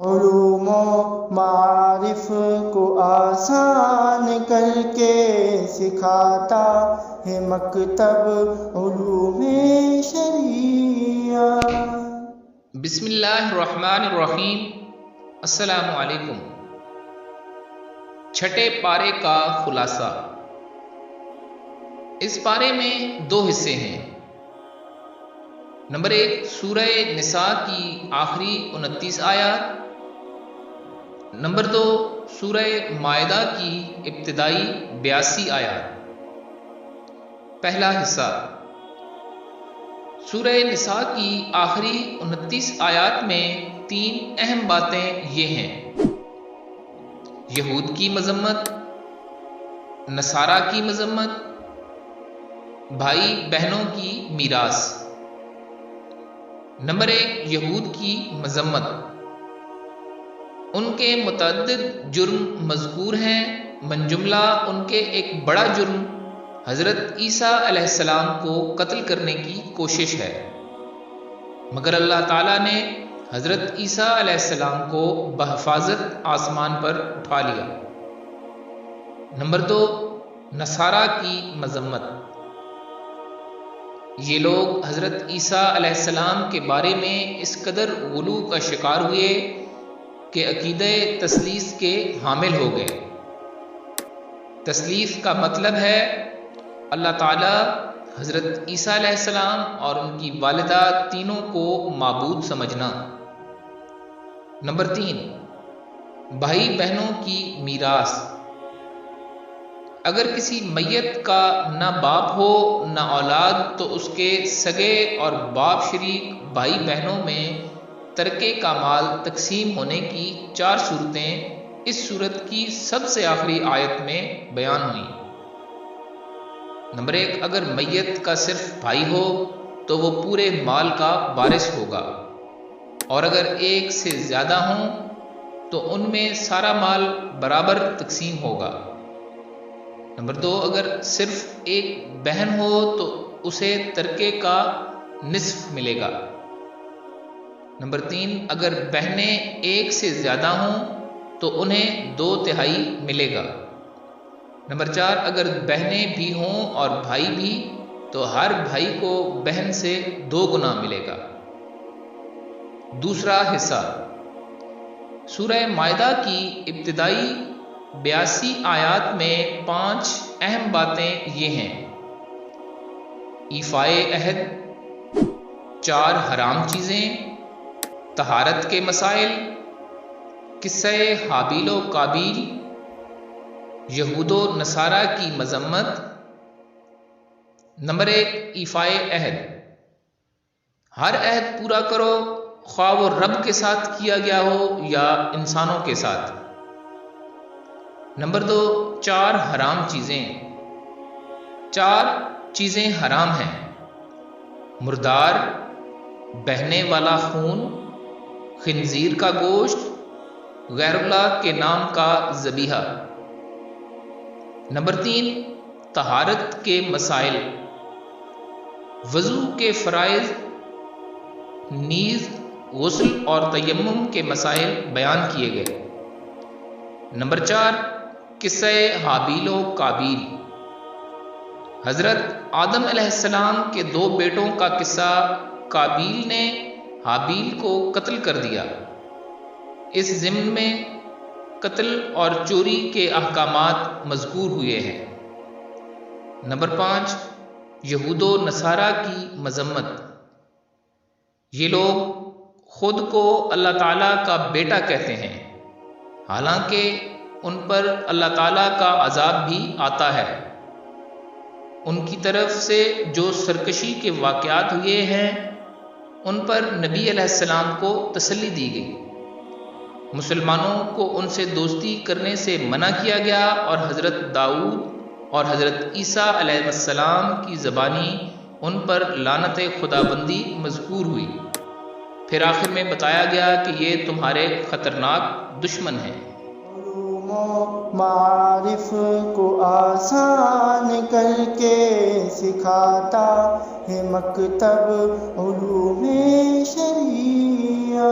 علوم و معارف کو آسان کر کے سکھاتا ہے مکتب علوم شریعہ۔ بسم اللہ الرحمن الرحیم۔ السلام علیکم۔ چھٹے پارے کا خلاصہ۔ اس پارے میں دو حصے ہیں۔ نمبر 1 سورہ نساء کی آخری 29 آیات۔ نمبر 2 سورہ مائدہ کی ابتدائی 82 آیات۔ پہلا حصہ۔ سورہ نساء کی آخری 29 آیات میں 3 اہم باتیں یہ ہیں: یہود کی مذمت، نصارہ کی مذمت، بھائی بہنوں کی میراث۔ نمبر 1 یہود کی مذمت۔ ان کے متعدد جرم مذکور ہیں، من جملہ ان کے ایک بڑا جرم حضرت عیسیٰ علیہ السلام کو قتل کرنے کی کوشش ہے، مگر اللہ تعالیٰ نے حضرت عیسیٰ علیہ السلام کو بحفاظت آسمان پر اٹھا لیا۔ نمبر 2 نصارہ کی مذمت۔ یہ لوگ حضرت عیسیٰ علیہ السلام کے بارے میں اس قدر غلو کا شکار ہوئے کہ عقیدہ تثلیث کے حامل ہو گئے۔ تثلیث کا مطلب ہے اللہ تعالیٰ، حضرت عیسیٰ علیہ السلام اور ان کی والدہ تینوں کو معبود سمجھنا۔ نمبر 3 بھائی بہنوں کی میراث۔ اگر کسی میت کا نہ باپ ہو نہ اولاد تو اس کے سگے اور باپ شریک بھائی بہنوں میں ترکے کا مال تقسیم ہونے کی 4 صورتیں اس صورت کی سب سے آخری آیت میں بیان ہوئیں۔ نمبر 1 اگر میت کا صرف بھائی ہو تو وہ پورے مال کا وارث ہوگا، اور اگر ایک سے زیادہ ہوں تو ان میں سارا مال برابر تقسیم ہوگا۔ نمبر 2 اگر صرف ایک بہن ہو تو اسے ترکے کا نصف ملے گا۔ نمبر 3 اگر بہنیں ایک سے زیادہ ہوں تو انہیں 2/3 ملے گا۔ نمبر 4 اگر بہنیں بھی ہوں اور بھائی بھی تو ہر بھائی کو بہن سے 2 گنا ملے گا۔ دوسرا حصہ۔ سورہ مائدہ کی ابتدائی 82 آیات میں 5 اہم باتیں یہ ہیں: ایفائے عہد، 4 حرام چیزیں، طہارت کے مسائل، قصہ حابیل و قابیل، یہود و نصارہ کی مذمت۔ نمبر 1 ایفائے عہد۔ ہر عہد پورا کرو، خواہ وہ رب کے ساتھ کیا گیا ہو یا انسانوں کے ساتھ۔ نمبر 2 4 حرام چیزیں۔ 4 چیزیں حرام ہیں: مردار، بہنے والا خون، خنزیر کا گوشت، غیر اللہ کے نام کا ذبیحہ۔ نمبر 3 طہارت کے مسائل، وضو کے فرائض نیز غسل اور تیمم کے مسائل بیان کیے گئے۔ نمبر 4 قصہ حابیل و قابیل۔ حضرت آدم علیہ السلام کے 2 بیٹوں کا قصہ۔ قابیل نے حابیل کو قتل کر دیا۔ اس ضمن میں قتل اور چوری کے احکامات مذکور ہوئے ہیں۔ نمبر 5 یہود و نصارہ کی مذمت۔ یہ لوگ خود کو اللہ تعالیٰ کا بیٹا کہتے ہیں، حالانکہ ان پر اللہ تعالیٰ کا عذاب بھی آتا ہے۔ ان کی طرف سے جو سرکشی کے واقعات ہوئے ہیں ان پر نبی علیہ السلام کو تسلی دی گئی۔ مسلمانوں کو ان سے دوستی کرنے سے منع کیا گیا، اور حضرت داؤد اور حضرت عیسیٰ علیہ السلام کی زبانی ان پر لعنت خداوندی مذکور ہوئی۔ پھر آخر میں بتایا گیا کہ یہ تمہارے خطرناک دشمن ہیں۔ علوم و معارف کو آسان کر کے سکھاتا ہے مکتب علوم شریعہ۔